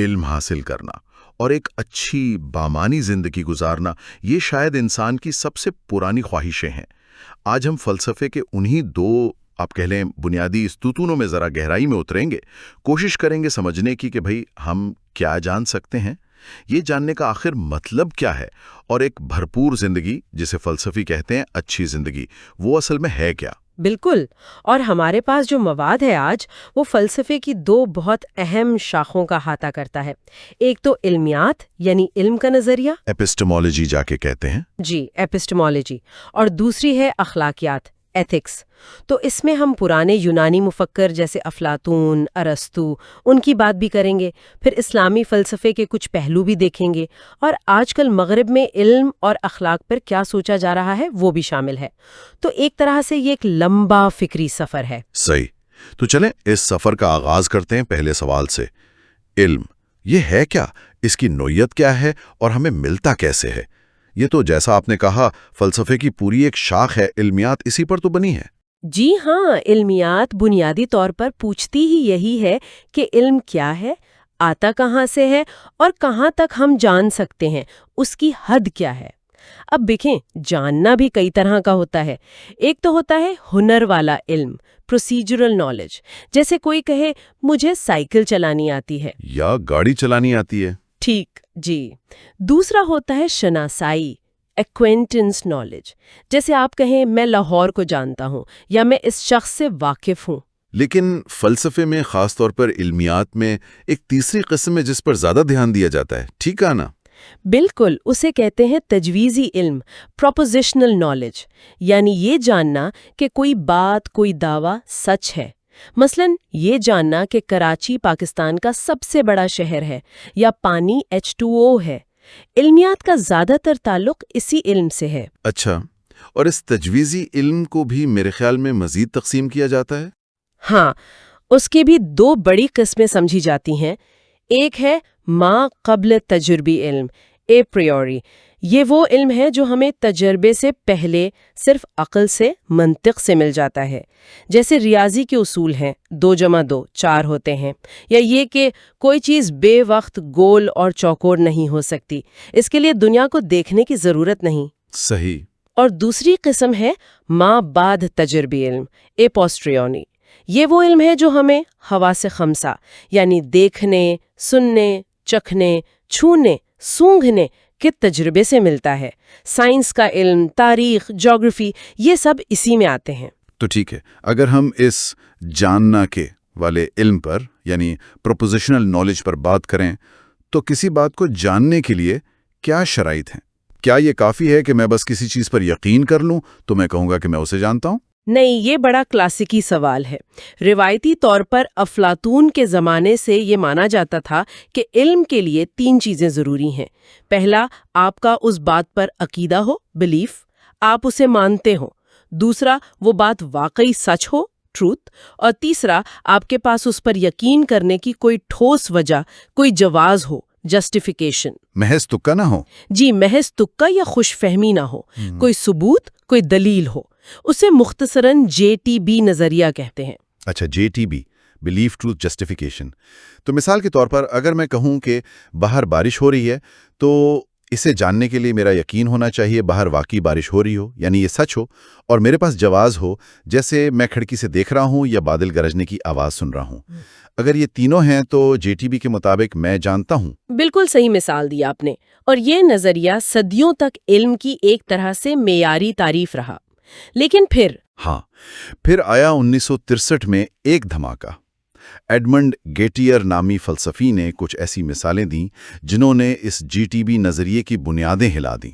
علم حاصل کرنا اور ایک اچھی بامانی زندگی گزارنا، یہ شاید انسان کی سب سے پرانی خواہشیں ہیں۔ آج ہم فلسفے کے انہی دو آپ کہہ لیں بنیادی ستونوں میں ذرا گہرائی میں اتریں گے، کوشش کریں گے سمجھنے کی کہ بھئی ہم کیا جان سکتے ہیں، یہ جاننے کا آخر مطلب کیا ہے، اور ایک بھرپور زندگی جسے فلسفی کہتے ہیں اچھی زندگی، وہ اصل میں ہے کیا؟ بالکل، اور ہمارے پاس جو مواد ہے آج وہ فلسفے کی دو بہت اہم شاخوں کا احاطہ کرتا ہے۔ ایک تو علمیات یعنی علم کا نظریہ، ایپسٹمولوجی جا کے کہتے ہیں۔ جی ایپسٹمولوجی، اور دوسری ہے اخلاقیات، ایتھکس۔ تو اس میں ہم پرانے یونانی مفکر جیسے افلاطون، ارسطو، ان کی بات بھی کریں گے، پھر اسلامی فلسفے کے کچھ پہلو بھی دیکھیں گے، اور آج کل مغرب میں علم اور اخلاق پر کیا سوچا جا رہا ہے وہ بھی شامل ہے۔ تو ایک طرح سے یہ ایک لمبا فکری سفر ہے۔ صحیح، تو چلیں اس سفر کا آغاز کرتے ہیں پہلے سوال سے۔ علم یہ ہے کیا، اس کی نوعیت کیا ہے اور ہمیں ملتا کیسے ہے؟ یہ تو جیسا آپ نے کہا فلسفے کی پوری ایک شاخ ہے، علمیات اسی پر تو بنی ہے۔ جی ہاں، علمیات بنیادی طور پر پوچھتی ہی یہی ہے کہ علم کیا ہے، آتا کہاں سے ہے، اور کہاں تک ہم جان سکتے ہیں، اس کی حد کیا ہے۔ اب دیکھیں، جاننا بھی کئی طرح کا ہوتا ہے۔ ایک تو ہوتا ہے ہنر والا علم، پروسیجرل نالج، جیسے کوئی کہے مجھے سائیکل چلانی آتی ہے، یا گاڑی چلانی آتی ہے۔ ٹھیک جی۔ دوسرا ہوتا ہے شناسائی، ایکوینٹنس نالج، جیسے آپ کہیں میں لاہور کو جانتا ہوں یا میں اس شخص سے واقف ہوں۔ لیکن فلسفے میں خاص طور پر علمیات میں ایک تیسری قسم ہے جس پر زیادہ دھیان دیا جاتا ہے، ٹھیک ہے نا؟ بالکل، اسے کہتے ہیں تجویزی علم، پروپوزیشنل نالج، یعنی یہ جاننا کہ کوئی بات، کوئی دعویٰ سچ ہے۔ مثلا یہ جاننا کہ کراچی پاکستان کا سب سے بڑا شہر ہے یا پانی H2O ہے۔ علمیات کا زیادہ تر تعلق اسی علم سے ہے۔ اچھا، اور اس تجویزی علم کو بھی میرے خیال میں مزید تقسیم کیا جاتا ہے؟ ہاں، اس کی بھی دو بڑی قسمیں سمجھی جاتی ہیں۔ ایک ہے ما قبل تجربی علم، اے پریوری۔ یہ وہ علم ہے جو ہمیں تجربے سے پہلے صرف عقل سے، منطق سے مل جاتا ہے، جیسے ریاضی کے اصول ہیں 2 + 2 4 ہوتے ہیں، یا یہ کہ کوئی چیز بے وقت گول اور چوکور نہیں ہو سکتی، اس کے لیے دنیا کو دیکھنے کی ضرورت نہیں۔ صحیح۔ اور دوسری قسم ہے ما بعد تجربی علم، اے پوسٹریونی۔ یہ وہ علم ہے جو ہمیں حواس خمسہ یعنی دیکھنے، سننے، چکھنے، چھونے، سونگھنے کے تجربے سے ملتا ہے۔ سائنس کا علم، تاریخ، جغرافی، یہ سب اسی میں آتے ہیں۔ تو ٹھیک ہے، اگر ہم اس جاننا کے والے علم پر یعنی پروپوزیشنل نالج پر بات کریں تو کسی بات کو جاننے کے لیے کیا شرائط ہیں؟ کیا یہ کافی ہے کہ میں بس کسی چیز پر یقین کر لوں تو میں کہوں گا کہ میں اسے جانتا ہوں؟ نہیں، یہ بڑا کلاسیکی سوال ہے۔ روایتی طور پر افلاطون کے زمانے سے یہ مانا جاتا تھا کہ علم کے لیے 3 چیزیں ضروری ہیں۔ پہلا، آپ کا اس بات پر عقیدہ ہو، بلیف، آپ اسے مانتے ہو۔ دوسرا، وہ بات واقعی سچ ہو، ٹروتھ۔ اور تیسرا، آپ کے پاس اس پر یقین کرنے کی کوئی ٹھوس وجہ، کوئی جواز ہو، جسٹیفیکیشن۔ محض تکا نہ ہو۔ جی، محض تکا یا خوش فہمی نہ ہو، کوئی ثبوت، کوئی دلیل ہو۔ اسے مختصراً JTB نظریہ کہتے ہیں۔ اچھا، JTB، بلیف، ٹروتھ، جسٹیفیکیشن۔ تو مثال کے طور پر اگر میں کہوں کہ باہر بارش ہو رہی ہے تو اسے جاننے کے لیے میرا یقین ہونا چاہیے باہر واقعی بارش ہو رہی ہو، یعنی یہ سچ ہو، اور میرے پاس جواز ہو، جیسے میں کھڑکی سے دیکھ رہا ہوں یا بادل گرجنے کی آواز سن رہا ہوں۔ اگر یہ تینوں ہیں تو JTB کے مطابق میں جانتا ہوں۔ بالکل صحیح مثال دی آپ نے، اور یہ نظریہ صدیوں تک علم کی ایک طرح سے معیاری تعریف رہا۔ لیکن پھر آیا 1963 میں ایک دھماکہ۔ ایڈمنڈ گیٹیئر نامی فلسفی نے کچھ ایسی مثالیں دیں جنہوں نے اس JTB نظریے کی بنیادیں ہلا دیں۔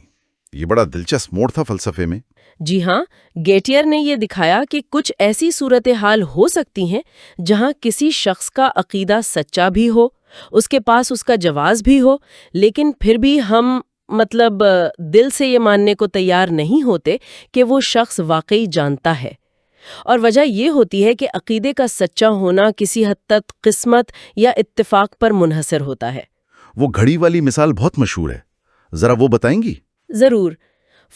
یہ بڑا دلچسپ موڑ تھا فلسفے میں۔ جی ہاں، گیٹیئر نے یہ دکھایا کہ کچھ ایسی صورتحال ہو سکتی ہیں جہاں کسی شخص کا عقیدہ سچا بھی ہو، اس کے پاس اس کا جواز بھی ہو، لیکن پھر بھی ہم دل سے یہ ماننے کو تیار نہیں ہوتے کہ وہ شخص واقعی جانتا ہے۔ اور وجہ یہ ہوتی ہے کہ عقیدے کا سچا ہونا کسی حد تک قسمت یا اتفاق پر منحصر ہوتا ہے۔ وہ گھڑی والی مثال بہت مشہور ہے، ذرا وہ بتائیں گی؟ ضرور۔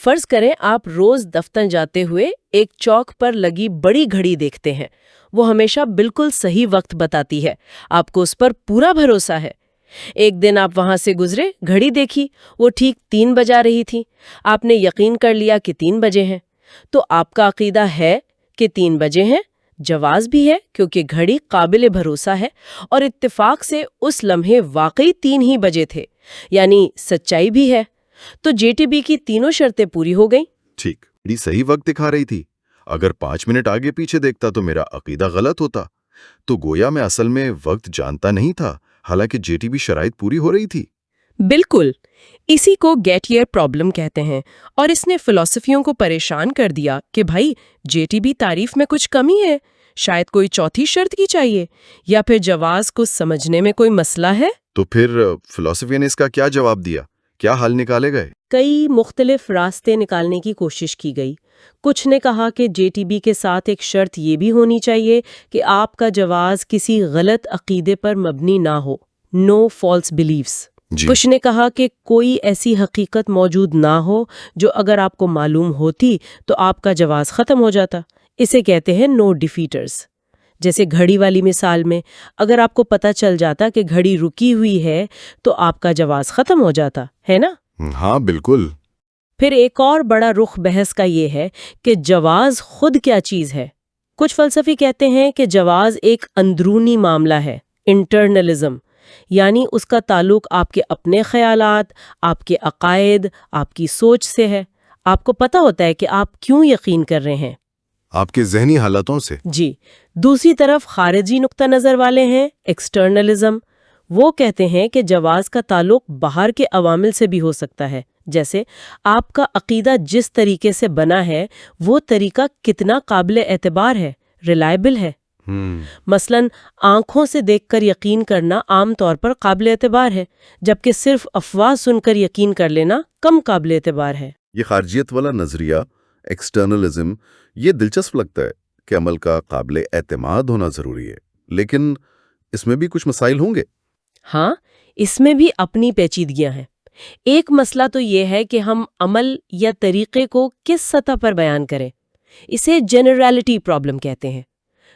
فرض کریں آپ روز دفتر جاتے ہوئے ایک چوک پر لگی بڑی گھڑی دیکھتے ہیں، وہ ہمیشہ بالکل صحیح وقت بتاتی ہے، آپ کو اس پر پورا بھروسہ ہے۔ ایک دن آپ وہاں سے گزرے، گھڑی دیکھی، وہ ٹھیک 3 بجا رہی تھی، آپ نے یقین کر لیا کہ 3 بجے ہیں، تو آپ کا عقیدہ ہے کہ 3 بجے ہیں، جواز بھی ہے کیونکہ گھڑی قابل بھروسہ ہے اور اتفاق سے اس لمحے واقعی 3 ہی بجے تھے، یعنی سچائی بھی ہے، تو JTB کی تینوں شرطیں پوری ہو گئیں۔ ٹھیک، گھڑی صحیح وقت دکھا رہی تھی، اگر 5 منٹ آگے پیچھے دیکھتا تو میرا عقیدہ غلط ہوتا، تو گویا میں اصل میں وقت جانتا نہیں تھا، حالانکہ JTB شرائط پوری ہو رہی تھی۔ بالکل، اسی کو گیٹیئر پرابلم کہتے ہیں، اور اس نے فلسفیوں کو پریشان کر دیا کہ بھائی JTB تعریف میں کچھ کمی ہے، شاید کوئی چوتھی شرط کی چاہیے، یا پھر جواز کو سمجھنے میں کوئی مسئلہ ہے۔ تو پھر فلسفی نے اس کا کیا جواب دیا؟ کیا حل نکالے گئے؟ کئی مختلف راستے نکالنے کی کوشش کی گئی۔ کچھ نے کہا کہ JTB کے ساتھ ایک شرط یہ بھی ہونی چاہیے کہ آپ کا جواز کسی غلط عقیدے پر مبنی نہ ہو، نو فالس بلیفز۔ کچھ نے کہا کہ کوئی ایسی حقیقت موجود نہ ہو جو اگر آپ کو معلوم ہوتی تو آپ کا جواز ختم ہو جاتا، اسے کہتے ہیں نو ڈیفیٹرز۔ جیسے گھڑی والی مثال میں، اگر آپ کو پتہ چل جاتا کہ گھڑی رکی ہوئی ہے تو آپ کا جواز ختم ہو جاتا ہے نا؟ ہاں بالکل۔ پھر ایک اور بڑا رخ بحث کا یہ ہے کہ جواز خود کیا چیز ہے۔ کچھ فلسفی کہتے ہیں کہ جواز ایک اندرونی معاملہ ہے، انٹرنلزم، یعنی اس کا تعلق آپ کے اپنے خیالات، آپ کے عقائد، آپ کی سوچ سے ہے۔ آپ کو پتہ ہوتا ہے کہ آپ کیوں یقین کر رہے ہیں، آپ کے ذہنی حالتوں سے۔ جی۔ دوسری طرف خارجی نقطہ نظر والے ہیں، ایکسٹرنلزم۔ وہ کہتے ہیں کہ جواز کا تعلق باہر کے عوامل سے بھی ہو سکتا ہے، جیسے آپ کا عقیدہ جس طریقے سے بنا ہے وہ طریقہ کتنا قابل اعتبار ہے، ریلائبل ہے۔ مثلاً آنکھوں سے دیکھ کر یقین کرنا عام طور پر قابل اعتبار ہے، جبکہ صرف افواہ سن کر یقین کر لینا کم قابل اعتبار ہے۔ یہ خارجیت والا نظریہ، ایکسٹرنلزم، یہ دلچسپ لگتا ہے کہ عمل کا قابل اعتماد ہونا ضروری ہے، لیکن اس میں بھی کچھ مسائل ہوں گے۔ ہاں، اس میں بھی اپنی پیچیدگیاں ہیں۔ ایک مسئلہ تو یہ ہے کہ ہم عمل یا طریقے کو کس سطح پر بیان کریں، اسے جنرالٹی پرابلم کہتے ہیں۔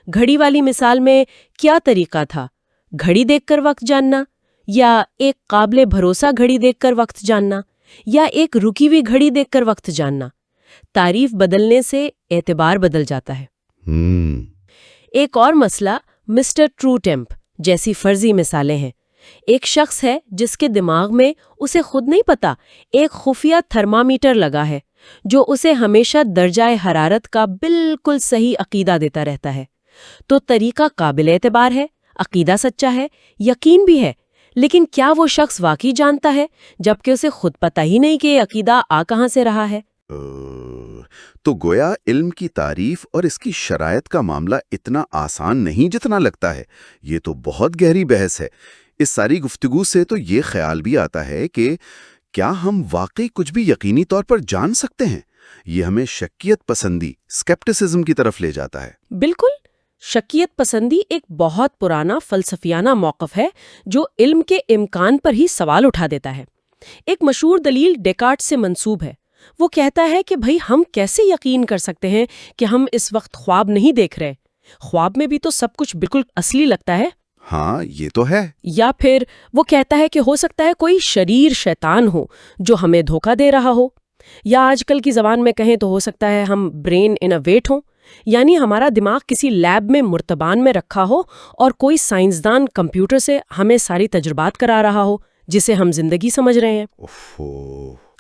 گھڑی والی مثال میں کیا طریقہ تھا؟ گھڑی دیکھ کر وقت جاننا، یا ایک قابل بھروسہ گھڑی دیکھ کر وقت جاننا، یا ایک رکی ہوئی گھڑی دیکھ کر وقت جاننا؟ تعریف بدلنے سے اعتبار بدل جاتا ہے۔ ایک اور مسئلہ مسٹر ٹرو ٹیمپ جیسی فرضی مثالیں ہیں۔ ایک شخص ہے جس کے دماغ میں اسے خود نہیں پتا ایک خفیہ تھرمامیٹر لگا ہے جو اسے ہمیشہ درجہ حرارت کا بالکل صحیح عقیدہ دیتا رہتا ہے۔ تو طریقہ قابل اعتبار ہے، عقیدہ سچا ہے، یقین بھی ہے، لیکن کیا وہ شخص واقعی جانتا ہے جبکہ اسے خود پتہ ہی نہیں کہ یہ عقیدہ آ کہاں سے رہا ہے؟ تو گویا علم کی تعریف اور اس کی شرائط کا معاملہ اتنا آسان نہیں جتنا لگتا ہے۔ یہ تو بہت گہری بحث ہے۔ اس ساری گفتگو سے تو یہ خیال بھی آتا ہے کہ کیا ہم واقعی کچھ بھی یقینی طور پر جان سکتے ہیں؟ یہ ہمیں شکیت پسندی، اسکیپٹسزم کی طرف لے جاتا ہے۔ بالکل، شکیت پسندی ایک بہت پرانا فلسفیانہ موقف ہے جو علم کے امکان پر ہی سوال اٹھا دیتا ہے۔ ایک مشہور دلیل ڈیکارٹ سے منسوب ہے۔ وہ کہتا ہے کہ بھئی ہم کیسے یقین کر سکتے ہیں کہ ہم اس وقت خواب نہیں دیکھ رہے؟ خواب میں بھی تو سب کچھ بالکل اصلی لگتا ہے۔ ہاں یہ تو ہے۔ یا پھر وہ کہتا ہے کہ ہو سکتا ہے کوئی شریر شیطان ہو جو ہمیں دھوکہ دے رہا ہو، یا آج کل کی زبان میں کہیں تو ہو سکتا ہے ہم برین ان اے ویٹ ہوں، یعنی ہمارا دماغ کسی لیب میں مرتبان میں رکھا ہو اور کوئی سائنسدان کمپیوٹر سے ہمیں ساری تجربات کرا رہا ہو جسے ہم زندگی سمجھ رہے ہیں۔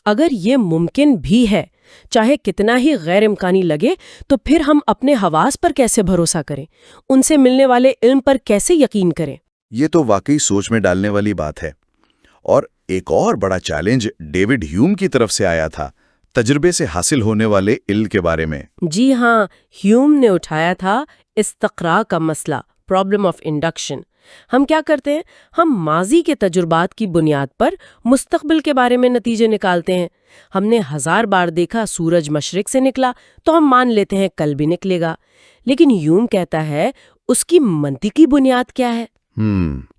اگر یہ ممکن بھی ہے، چاہے کتنا ہی غیر امکانی لگے، تو پھر ہم اپنے حواس پر کیسے بھروسہ کریں؟ ان سے ملنے والے علم پر کیسے یقین کریں؟ یہ تو واقعی سوچ میں ڈالنے والی بات ہے۔ اور ایک اور بڑا چیلنج ڈیوڈ ہیوم کی طرف سے آیا تھا، تجربے سے حاصل ہونے والے علم کے بارے میں۔ جی ہاں، ہیوم نے اٹھایا تھا استقراء کا مسئلہ، پرابلم آف انڈکشن۔ ہم کیا کرتے ہیں؟ ہم ماضی کے تجربات کی بنیاد پر مستقبل کے بارے میں نتیجے نکالتے ہیں۔ ہم نے 1000 بار دیکھا سورج مشرق سے نکلا تو ہم مان لیتے ہیں کل بھی نکلے گا، لیکن ہیوم کہتا ہے اس کی منطقی بنیاد کیا ہے؟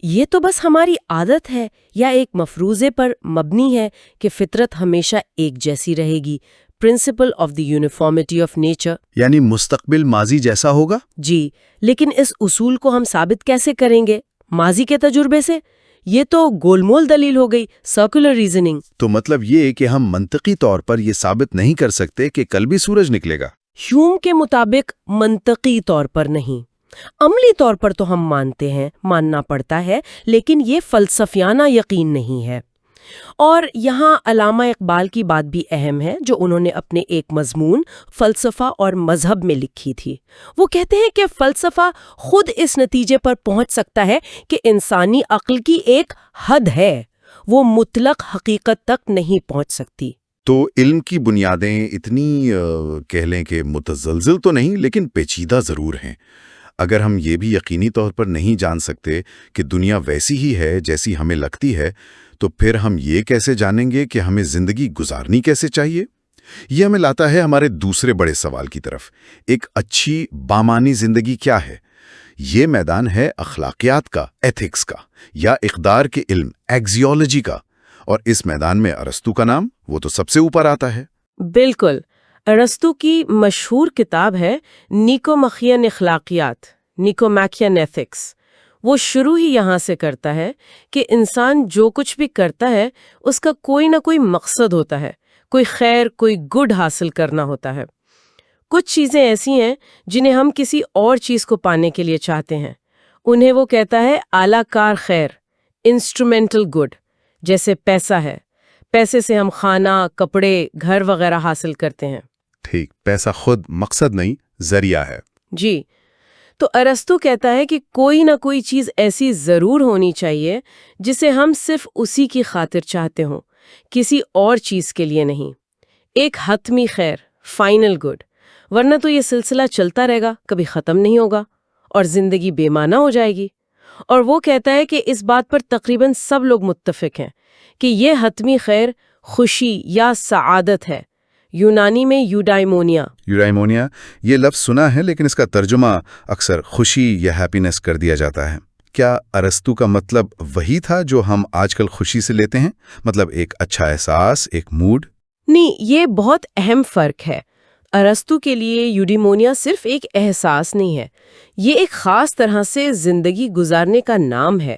یہ تو بس ہماری عادت ہے یا ایک مفروضے پر مبنی ہے کہ فطرت ہمیشہ ایک جیسی رہے گی، principle of the uniformity of nature, یعنی مستقبل ماضی جیسا ہوگا؟ جی، لیکن اس اصول کو ہم ثابت کیسے کریں گے؟ ماضی کے تجربے سے؟ یہ تو گولمول دلیل ہو گئی، سرکولر ریزننگ۔ تو مطلب یہ کہ ہم منطقی طور پر یہ ثابت نہیں کر سکتے کہ کل بھی سورج نکلے گا؟ ہیوم کے مطابق منطقی طور پر نہیں، عملی طور پر تو ہم مانتے ہیں، ماننا پڑتا ہے، لیکن یہ فلسفیانہ یقین نہیں ہے۔ اور یہاں علامہ اقبال کی بات بھی اہم ہے، جو انہوں نے اپنے ایک مضمون فلسفہ اور مذہب میں لکھی تھی۔ وہ کہتے ہیں کہ فلسفہ خود اس نتیجے پر پہنچ سکتا ہے کہ انسانی عقل کی ایک حد ہے، وہ مطلق حقیقت تک نہیں پہنچ سکتی۔ تو علم کی بنیادیں اتنی کہہ لیں کہ متزلزل تو نہیں، لیکن پیچیدہ ضرور ہیں۔ اگر ہم یہ بھی یقینی طور پر نہیں جان سکتے کہ دنیا ویسی ہی ہے جیسی ہمیں لگتی ہے، تو پھر ہم یہ کیسے جانیں گے کہ ہمیں زندگی گزارنی کیسے چاہیے؟ یہ ہمیں لاتا ہے ہمارے دوسرے بڑے سوال کی طرف، ایک اچھی بامانی زندگی کیا ہے؟ یہ میدان ہے اخلاقیات کا، ایتھکس کا، یا اقدار کے علم، ایکزیولوجی کا، اور اس میدان میں ارسطو کا نام وہ تو سب سے اوپر آتا ہے۔ بالکل، ارسطو کی مشہور کتاب ہے نیکوماخین اخلاقیات، نیکوماخین ایتھکس۔ وہ شروع ہی یہاں سے کرتا ہے کہ انسان جو کچھ بھی کرتا ہے اس کا کوئی نہ کوئی مقصد ہوتا ہے، کوئی خیر، کوئی گڈ حاصل کرنا ہوتا ہے۔ کچھ چیزیں ایسی ہیں جنہیں ہم کسی اور چیز کو پانے کے لیے چاہتے ہیں، انہیں وہ کہتا ہے اعلیٰ کار خیر، انسٹرومنٹل گڈ۔ جیسے پیسہ ہے، پیسے سے ہم کھانا، کپڑے، گھر وغیرہ حاصل کرتے ہیں۔ ٹھیک، پیسہ خود مقصد نہیں، ذریعہ ہے۔ جی، تو ارسطو کہتا ہے کہ کوئی نہ کوئی چیز ایسی ضرور ہونی چاہیے جسے ہم صرف اسی کی خاطر چاہتے ہوں، کسی اور چیز کے لیے نہیں۔ ایک حتمی خیر، فائنل گڈ، ورنہ تو یہ سلسلہ چلتا رہے گا، کبھی ختم نہیں ہوگا اور زندگی بے معنی ہو جائے گی۔ اور وہ کہتا ہے کہ اس بات پر تقریباً سب لوگ متفق ہیں کہ یہ حتمی خیر خوشی یا سعادت ہے، یونانی میں یوڈائمونیا۔ یورائمونیا، یہ لفظ سنا ہے، لیکن اس کا ترجمہ اکثر خوشی یا ہیپینس کر دیا جاتا ہے۔ کیا ارسطو کا مطلب وہی تھا جو ہم آج کل خوشی سے لیتے ہیں؟ مطلب ایک اچھا احساس، ایک موڈ؟ نہیں، یہ بہت اہم فرق ہے۔ ارسطو کے لیے یوڈیمونیا صرف ایک احساس نہیں ہے، یہ ایک خاص طرح سے زندگی گزارنے کا نام ہے۔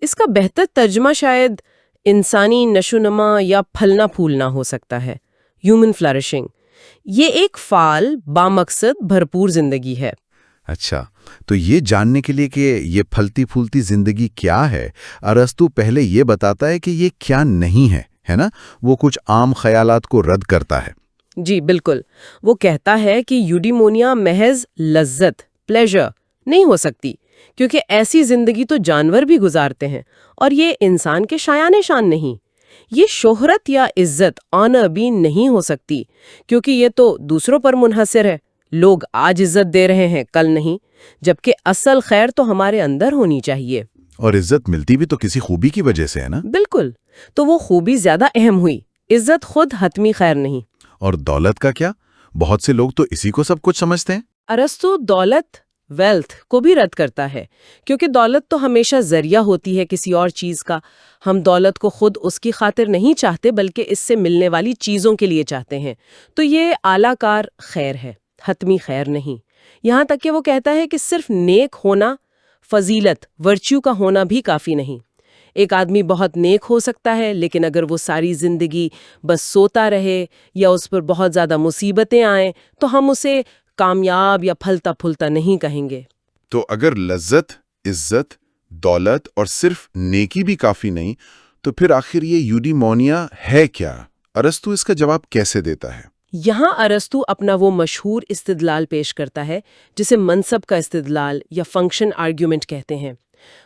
اس کا بہتر ترجمہ شاید انسانی نشوونما یا پھلنا پھولنا ہو سکتا ہے، ہیومن فلرشنگ۔ یہ ایک فعال، بامقصد، بھرپور زندگی ہے۔ اچھا، تو یہ جاننے کے لیے کہ یہ پھلتی پھولتی زندگی کیا ہے، ارسطو پہلے یہ بتاتا ہے کہ یہ کیا نہیں ہے نا؟ وہ کچھ عام خیالات کو رد کرتا ہے۔ جی بالکل، وہ کہتا ہے کہ یوڈیمونیا محض لذت، پلیجر نہیں ہو سکتی، کیونکہ ایسی زندگی تو جانور بھی گزارتے ہیں، اور یہ انسان کے شایان شان نہیں۔ یہ شہرت یا عزت، آنر بھی نہیں ہو سکتی، کیونکہ یہ تو دوسروں پر منحصر ہے۔ لوگ آج عزت دے رہے ہیں، کل نہیں، جبکہ اصل خیر تو ہمارے اندر ہونی چاہیے۔ اور عزت ملتی بھی تو کسی خوبی کی وجہ سے ہے نا؟ بالکل، تو وہ خوبی زیادہ اہم ہوئی، عزت خود حتمی خیر نہیں۔ اور دولت کا کیا؟ بہت سے لوگ تو اسی کو سب کچھ سمجھتے ہیں۔ ارسطو دولت، ویلتھ کو بھی رد کرتا ہے، کیونکہ دولت تو ہمیشہ ذریعہ ہوتی ہے کسی اور چیز کا۔ ہم دولت کو خود اس کی خاطر نہیں چاہتے، بلکہ اس سے ملنے والی چیزوں کے لیے چاہتے ہیں۔ تو یہ اعلیٰ کار خیر ہے، حتمی خیر نہیں۔ یہاں تک کہ وہ کہتا ہے کہ صرف نیک ہونا، فضیلت، ورچیو کا ہونا بھی کافی نہیں۔ ایک آدمی بہت نیک ہو سکتا ہے، لیکن اگر وہ ساری زندگی بس سوتا رہے یا اس پر بہت زیادہ مصیبتیں آئیں تو ہم اسے کامیاب یا پھلتا پھولتا نہیں کہیں گے۔ تو اگر لذت، عزت، دولت اور صرف نیکی بھی کافی نہیں، تو پھر آخر یہ یوڈیمونیا ہے کیا؟ ارسطو اس کا جواب کیسے دیتا ہے؟ یہاں ارسطو اپنا وہ مشہور استدلال پیش کرتا ہے جسے منصب کا استدلال یا فنکشن آرگیومنٹ کہتے ہیں۔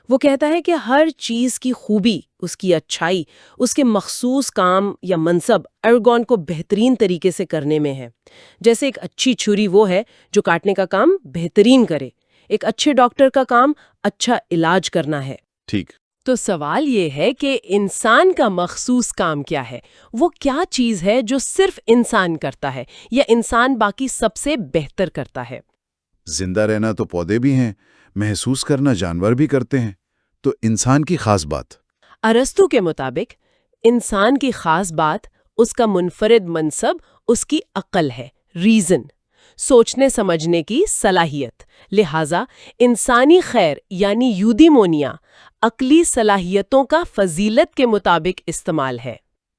وہ کہتا ہے کہ ہر چیز کی خوبی، اس کی اچھائی، اس کے مخصوص کام یا منصب ارگون کو بہترین طریقے سے کرنے میں ہے۔ جیسے ایک اچھی چھری وہ ہے جو کاٹنے کا کام بہترین کرے، ایک اچھے ڈاکٹر کا کام اچھا علاج کرنا ہے۔ ٹھیک، تو سوال یہ ہے کہ انسان کا مخصوص کام کیا ہے؟ وہ کیا چیز ہے جو صرف انسان کرتا ہے یا انسان باقی سب سے بہتر کرتا ہے؟ زندہ رہنا تو پودے بھی ہیں، محسوس کرنا جانور بھی کرتے ہیں، تو انسان کی خاص بات؟ ارسطو کے مطابق انسان کی خاص بات اس کا منفرد منصب، اس کی عقل ہے، ریزن، سوچنے سمجھنے کی صلاحیت۔ لہٰذا انسانی خیر یعنی یودیمونیا عقلی صلاحیتوں کا فضیلت کے مطابق استعمال ہے۔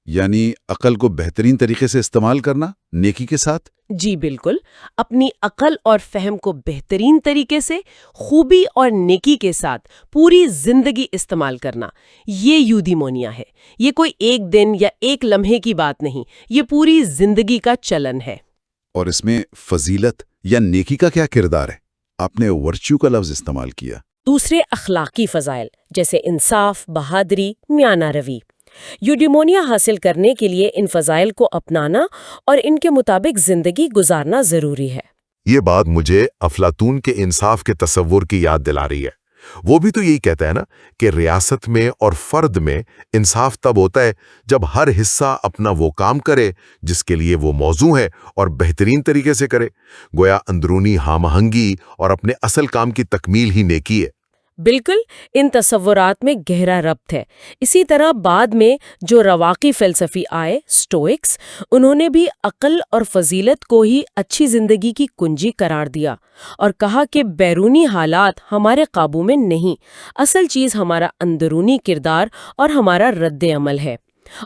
یعنی عقل کو بہترین طریقے سے استعمال کرنا نیکی کے ساتھ؟ جی بالکل، اپنی عقل اور فہم کو بہترین طریقے سے خوبی اور نیکی کے ساتھ پوری زندگی استعمال کرنا، یہ یودیمونیا ہے۔ یہ کوئی ایک دن یا ایک لمحے کی بات نہیں، یہ پوری زندگی کا چلن ہے۔ اور اس میں فضیلت یا نیکی کا کیا کردار ہے؟ آپ نے ورچو کا لفظ استعمال کیا۔ دوسرے اخلاقی فضائل جیسے انصاف، بہادری، میانہ روی، یوڈیمونیا حاصل کرنے کے لیے ان فضائل کو اپنانا اور ان کے مطابق زندگی گزارنا ضروری ہے۔ یہ بات مجھے افلاطون کے انصاف کے تصور کی یاد دلا رہی ہے۔ وہ بھی تو یہی کہتا ہے نا کہ ریاست میں اور فرد میں انصاف تب ہوتا ہے جب ہر حصہ اپنا وہ کام کرے جس کے لیے وہ موزوں ہے اور بہترین طریقے سے کرے۔ گویا اندرونی ہم آہنگی اور اپنے اصل کام کی تکمیل ہی نیکی ہے۔ بالکل، ان تصورات میں گہرا ربط ہے۔ اسی طرح بعد میں جو رواقی فلسفی آئے، سٹوئکس، انہوں نے بھی عقل اور فضیلت کو ہی اچھی زندگی کی کنجی قرار دیا اور کہا کہ بیرونی حالات ہمارے قابو میں نہیں، اصل چیز ہمارا اندرونی کردار اور ہمارا رد عمل ہے۔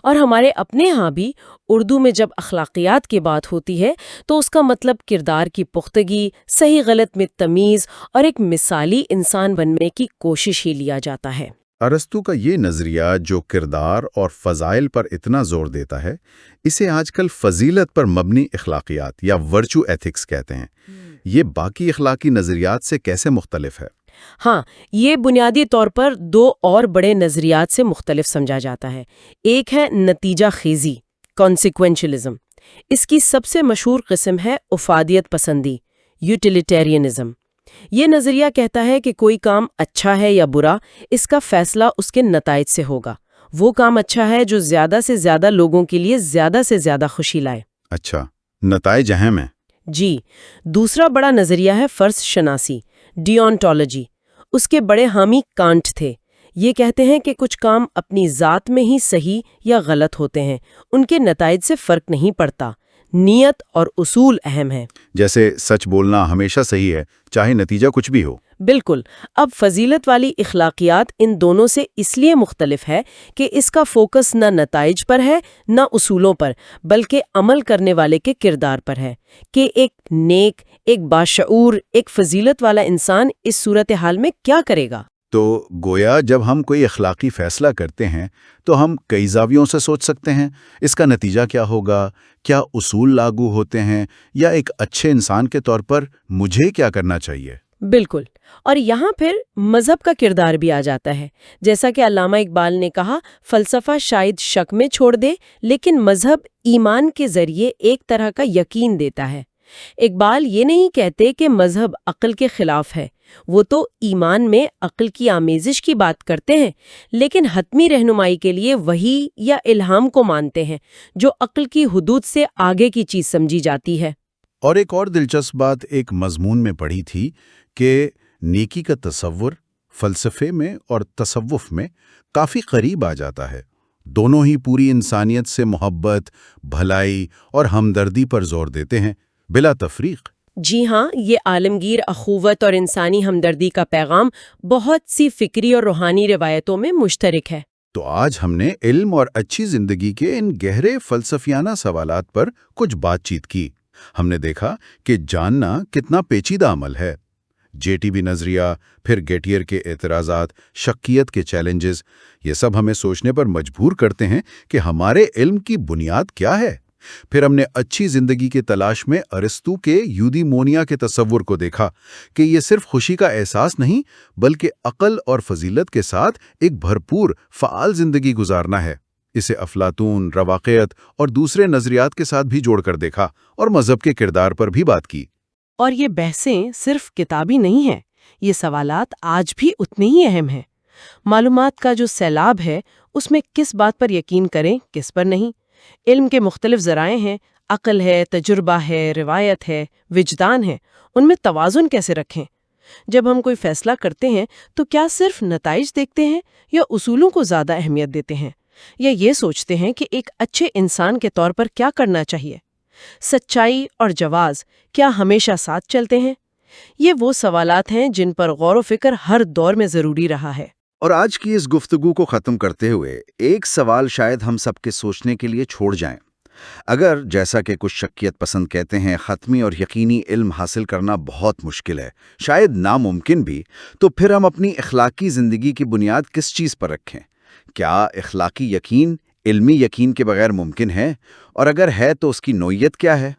اور ہمارے اپنے ہاں بھی اردو میں جب اخلاقیات کی بات ہوتی ہے تو اس کا مطلب کردار کی پختگی، صحیح غلط میں تمیز اور ایک مثالی انسان بننے کی کوشش ہی لیا جاتا ہے۔ ارسطو کا یہ نظریہ جو کردار اور فضائل پر اتنا زور دیتا ہے، اسے آج کل فضیلت پر مبنی اخلاقیات یا ورچو ایتھکس کہتے ہیں۔ یہ باقی اخلاقی نظریات سے کیسے مختلف ہے؟ ہاں، یہ بنیادی طور پر دو اور بڑے نظریات سے مختلف سمجھا جاتا ہے۔ ایک ہے نتیجہ خیزی، کانسیکوینشلزم۔ اس کی سب سے مشہور قسم ہے افادیت پسندی، یوٹیلیٹیرینزم۔ یہ نظریہ کہتا ہے کہ کوئی کام اچھا ہے یا برا، اس کا فیصلہ اس کے نتائج سے ہوگا۔ وہ کام اچھا ہے جو زیادہ سے زیادہ لوگوں کے لیے زیادہ سے زیادہ خوشی لائے۔ اچھا، نتائج اہم ہیں۔ جی، دوسرا بڑا نظریہ ہے فرض شناسی، ڈیونٹولوجی۔ اس کے بڑے حامی کانٹ تھے۔ یہ کہتے ہیں کہ کچھ کام اپنی ذات میں ہی صحیح یا غلط ہوتے ہیں، ان کے نتائج سے فرق نہیں پڑتا۔ نیت اور اصول اہم ہیں۔ جیسے سچ بولنا ہمیشہ صحیح ہے، چاہے نتیجہ کچھ بھی ہو۔ بالکل۔ اب فضیلت والی اخلاقیات ان دونوں سے اس لیے مختلف ہے کہ اس کا فوکس نہ نتائج پر ہے نہ اصولوں پر، بلکہ عمل کرنے والے کے کردار پر ہے کہ ایک نیک، ایک باشعور، ایک فضیلت والا انسان اس صورتحال میں کیا کرے گا۔ تو گویا جب ہم کوئی اخلاقی فیصلہ کرتے ہیں تو ہم کئی زاویوں سے سوچ سکتے ہیں، اس کا نتیجہ کیا ہوگا، کیا اصول لاگو ہوتے ہیں، یا ایک اچھے انسان کے طور پر مجھے کیا کرنا چاہیے۔ بالکل، اور یہاں پھر مذہب کا کردار بھی آ جاتا ہے۔ جیسا کہ علامہ اقبال نے کہا، فلسفہ شاید شک میں چھوڑ دے، لیکن مذہب ایمان کے ذریعے ایک طرح کا یقین دیتا ہے۔ اقبال یہ نہیں کہتے کہ مذہب عقل کے خلاف ہے، وہ تو ایمان میں عقل کی آمیزش کی بات کرتے ہیں، لیکن حتمی رہنمائی کے لیے وحی یا الہام کو مانتے ہیں، جو عقل کی حدود سے آگے کی چیز سمجھی جاتی ہے۔ اور ایک اور دلچسپ بات ایک مضمون میں پڑھی تھی کہ نیکی کا تصور فلسفے میں اور تصوف میں کافی قریب آ جاتا ہے۔ دونوں ہی پوری انسانیت سے محبت، بھلائی اور ہمدردی پر زور دیتے ہیں، بلا تفریق۔ جی ہاں، یہ عالمگیر اخوت اور انسانی ہمدردی کا پیغام بہت سی فکری اور روحانی روایتوں میں مشترک ہے۔ تو آج ہم نے علم اور اچھی زندگی کے ان گہرے فلسفیانہ سوالات پر کچھ بات چیت کی۔ ہم نے دیکھا کہ جاننا کتنا پیچیدہ عمل ہے۔ جے ٹی بی نظریہ، پھر گیٹیئر کے اعتراضات، شکیت کے چیلنجز، یہ سب ہمیں سوچنے پر مجبور کرتے ہیں کہ ہمارے علم کی بنیاد کیا ہے۔ پھر ہم نے اچھی زندگی کے تلاش میں ارسطو کے یودیمونیا کے تصور کو دیکھا کہ یہ صرف خوشی کا احساس نہیں بلکہ عقل اور فضیلت کے ساتھ ایک بھرپور فعال زندگی گزارنا ہے۔ اسے افلاطون، رواقیت اور دوسرے نظریات کے ساتھ بھی جوڑ کر دیکھا اور مذہب کے کردار پر بھی بات کی۔ اور یہ بحثیں صرف کتابی نہیں ہیں، یہ سوالات آج بھی اتنے ہی اہم ہیں۔ معلومات کا جو سیلاب ہے، اس میں کس بات پر یقین کریں، کس پر نہیں۔ علم کے مختلف ذرائع ہیں، عقل ہے، تجربہ ہے، روایت ہے، وجدان ہے، ان میں توازن کیسے رکھیں؟ جب ہم کوئی فیصلہ کرتے ہیں تو کیا صرف نتائج دیکھتے ہیں یا اصولوں کو زیادہ اہمیت دیتے ہیں، یا یہ سوچتے ہیں کہ ایک اچھے انسان کے طور پر کیا کرنا چاہیے؟ سچائی اور جواز کیا ہمیشہ ساتھ چلتے ہیں؟ یہ وہ سوالات ہیں جن پر غور و فکر ہر دور میں ضروری رہا ہے۔ اور آج کی اس گفتگو کو ختم کرتے ہوئے ایک سوال شاید ہم سب کے سوچنے کے لیے چھوڑ جائیں۔ اگر جیسا کہ کچھ شکیت پسند کہتے ہیں حتمی اور یقینی علم حاصل کرنا بہت مشکل ہے، شاید ناممکن بھی، تو پھر ہم اپنی اخلاقی زندگی کی بنیاد کس چیز پر رکھیں؟ کیا اخلاقی یقین علمی یقین کے بغیر ممکن ہے؟ اور اگر ہے تو اس کی نوعیت کیا ہے؟